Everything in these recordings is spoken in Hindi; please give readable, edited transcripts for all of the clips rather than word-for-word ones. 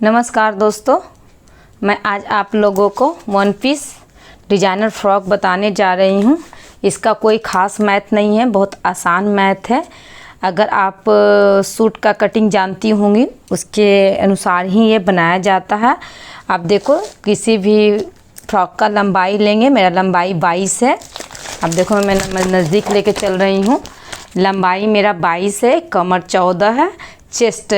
नमस्कार दोस्तों, मैं आज आप लोगों को वन पीस डिजाइनर फ्रॉक बताने जा रही हूँ। इसका कोई ख़ास मैथ नहीं है, बहुत आसान मैथ है। अगर आप सूट का कटिंग जानती होंगी उसके अनुसार ही ये बनाया जाता है। आप देखो, किसी भी फ्रॉक का लंबाई लेंगे, मेरा लंबाई 22 है। अब देखो, मैं नज़दीक लेके चल रही हूँ। लंबाई मेरा 22 है, कमर 14 है, चेस्ट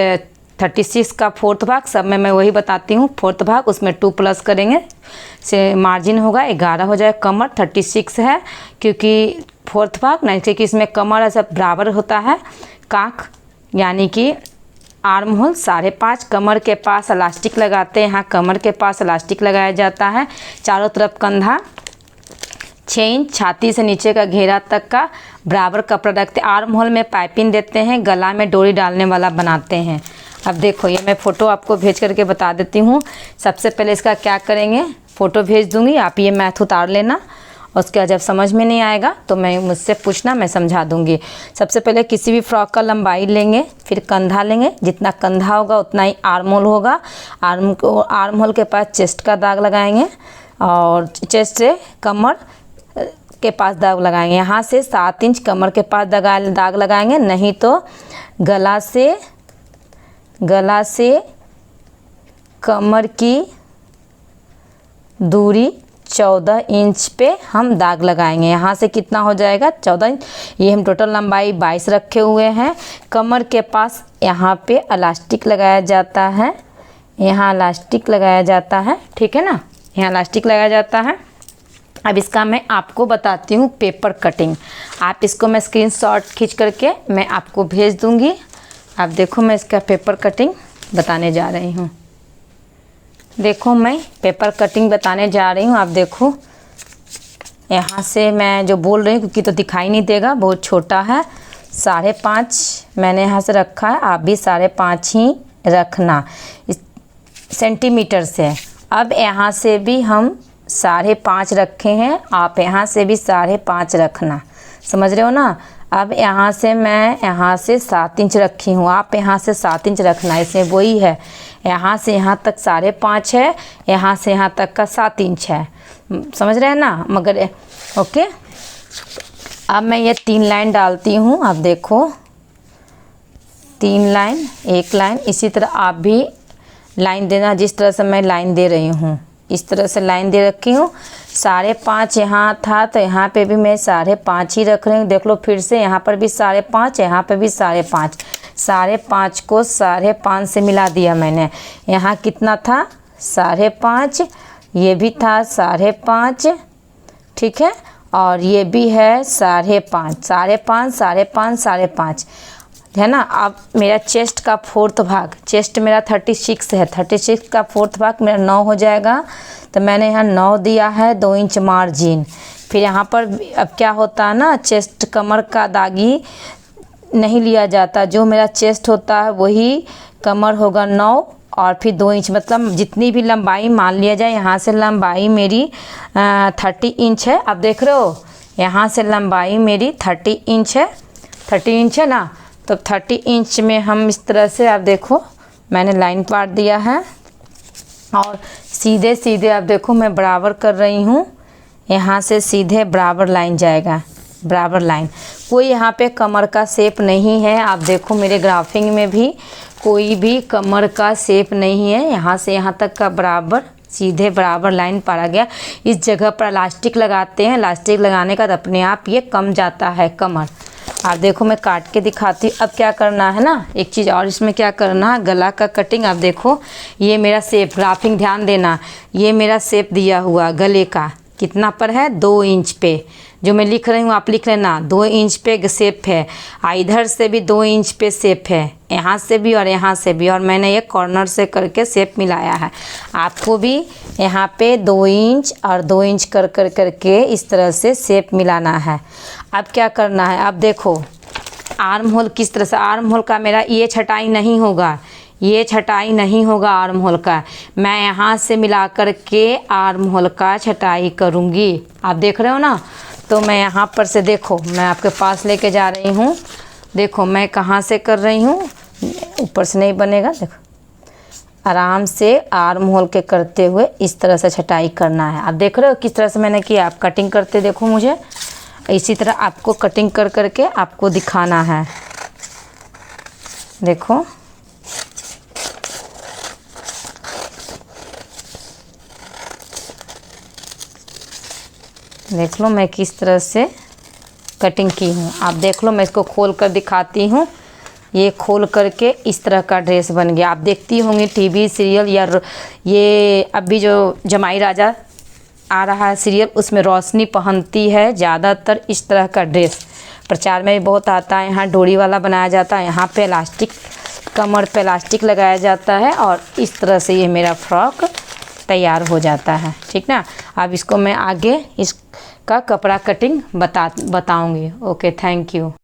36 का फोर्थ भाग, सब में मैं वही बताती हूँ। फोर्थ भाग उसमें 2 प्लस करेंगे से मार्जिन होगा 11 हो जाए। कमर 36 है क्योंकि फोर्थ भाग नहीं, क्योंकि इसमें कमर ऐसा बराबर होता है। काख यानी कि आर्म होल 5.5। कमर के पास इलास्टिक लगाते हैं, यहाँ कमर के पास इलास्टिक लगाया जाता है। चारों तरफ कंधा 6 इंच, छाती से नीचे का घेरा तक का बराबर कपड़ा रखते हैं। आर्म होल में पाइपिंग देते हैं, गला में डोरी डालने वाला बनाते हैं। अब देखो, ये मैं फ़ोटो आपको भेज करके बता देती हूँ। सबसे पहले इसका क्या करेंगे, फ़ोटो भेज दूँगी, आप ये मैथ उतार लेना। उसके बाद जब समझ में नहीं आएगा तो मैं मुझसे पूछना, मैं समझा दूँगी। सबसे पहले किसी भी फ्रॉक का लंबाई लेंगे, फिर कंधा लेंगे। जितना कंधा होगा उतना ही आर्म होल होगा। आर्म होल के पास चेस्ट का दाग लगाएंगे और चेस्ट से कमर के पास दाग लगाएंगे। यहाँ से 7 इंच कमर के पास दाग लगाएंगे, नहीं तो गला से कमर की दूरी 14 इंच पे हम दाग लगाएंगे। यहाँ से कितना हो जाएगा, 14 इंच। ये हम टोटल लंबाई 22 रखे हुए हैं। कमर के पास यहाँ पे इलास्टिक लगाया जाता है, यहाँ इलास्टिक लगाया जाता है, ठीक है ना, यहाँ इलास्टिक लगाया जाता है। अब इसका मैं आपको बताती हूँ पेपर कटिंग। आप इसको मैं स्क्रीनशॉट खींच करके मैं आपको भेज दूँगी। आप देखो, मैं इसका पेपर कटिंग बताने जा रही हूँ। देखो, मैं पेपर कटिंग बताने जा रही हूँ। आप देखो, यहाँ से मैं जो बोल रही हूँ, क्योंकि तो दिखाई नहीं देगा, बहुत छोटा है। 5.5 मैंने यहाँ से रखा है, आप भी 5.5 ही रखना इस सेंटीमीटर से। अब यहाँ से भी हम 5.5 रखे हैं, आप यहाँ से भी 5.5 रखना, समझ रहे हो ना। अब यहाँ से मैं यहाँ से 7 इंच रखी हूँ, आप यहाँ से 7 इंच रखना। इसमें वही है, यहाँ से यहाँ तक 5.5 है, यहाँ से यहाँ तक का 7 इंच है, समझ रहे हैं ना। मगर ओके, अब मैं ये 3 लाइन डालती हूँ। आप देखो, 3 लाइन, 1 लाइन। इसी तरह आप भी लाइन देना, जिस तरह से मैं लाइन दे रही हूँ, इस तरह से लाइन दे रखी हूँ। 5.5 यहाँ था तो यहाँ पे भी मैं 5.5 ही रख रही हूँ। देख लो, फिर से यहाँ पर भी 5.5, यहाँ पे भी 5.5। 5.5 को 5.5 से मिला दिया मैंने। यहाँ कितना था, 5.5, ये भी था 5.5, ठीक है, और ये भी है 5.5, 5.5, 5.5, 5.5 है ना। अब मेरा चेस्ट का फोर्थ भाग, चेस्ट मेरा 36 है, 36 का फोर्थ भाग मेरा 9 हो जाएगा। तो मैंने यहाँ 9 दिया है, 2 इंच मार्जिन। फिर यहाँ पर अब क्या होता है ना, चेस्ट कमर का दागी नहीं लिया जाता, जो मेरा चेस्ट होता है वही कमर होगा 9 और फिर 2 इंच, मतलब जितनी भी लंबाई मान लिया जाए। यहाँ से लंबाई मेरी 30 इंच है। अब देख रहे हो, यहाँ से लंबाई मेरी 30 इंच है, 30 इंच है ना। तो 30 इंच में हम इस तरह से, आप देखो, मैंने लाइन काट दिया है और सीधे सीधे आप देखो मैं बराबर कर रही हूँ। यहाँ से सीधे बराबर लाइन जाएगा, बराबर लाइन। कोई यहाँ पे कमर का शेप नहीं है। आप देखो, मेरे ग्राफिंग में भी कोई भी कमर का शेप नहीं है। यहाँ से यहाँ तक का बराबर, सीधे बराबर लाइन पारा गया। इस जगह पर इलास्टिक लगाते हैं, इलास्टिक लगाने का अपने आप ये कम जाता है कमर। आप देखो, मैं काट के दिखाती हूँ। अब क्या करना है ना, एक चीज़ और इसमें क्या करना है, गला का कटिंग। आप देखो, ये मेरा शेप, ग्राफिंग ध्यान देना, ये मेरा शेप दिया हुआ गले का कितना पर है, 2 इंच पे। जो मैं लिख रही हूँ आप लिख लेना, 2 इंच पे शेप है। इधर से भी 2 इंच पे शेप है, यहाँ से भी और यहाँ से भी, और मैंने ये कॉर्नर से करके शेप मिलाया है। आपको भी यहाँ पे 2 इंच और 2 इंच कर करके इस तरह से शेप मिलाना है। अब क्या करना है, अब देखो आर्म होल किस तरह से, आर्म होल का मेरा ये छटाई नहीं होगा, ये छटाई नहीं होगा आर्म होल का। मैं यहाँ से मिला कर के आर्म होल का छटाई करूँगी। आप देख रहे हो ना। तो मैं यहाँ पर से, देखो, मैं आपके पास लेके जा रही हूँ। देखो मैं कहाँ से कर रही हूँ, ऊपर से नहीं बनेगा, देखो आराम से आर्म होल के करते हुए इस तरह से छटाई करना है। आप देख रहे हो किस तरह से मैंने किया। आप कटिंग करते देखो मुझे, इसी तरह आपको कटिंग कर करके आपको दिखाना है। देखो देख लो मैं किस तरह से कटिंग की हूँ। आप देख लो, मैं इसको खोल कर दिखाती हूँ। ये खोल करके इस तरह का ड्रेस बन गया। आप देखती होंगी टीवी सीरियल या ये अभी जो जमाई राजा आ रहा है सीरियल, उसमें रोशनी पहनती है ज़्यादातर इस तरह का ड्रेस। प्रचार में भी बहुत आता है। यहाँ डोरी वाला बनाया जाता है, यहाँ पे इलास्टिक, कमर पे इलास्टिक लगाया जाता है और इस तरह से ये मेरा फ्रॉक तैयार हो जाता है। ठीक ना। अब इसको मैं आगे इसका कपड़ा कटिंग बताऊंगी। Okay, thank you.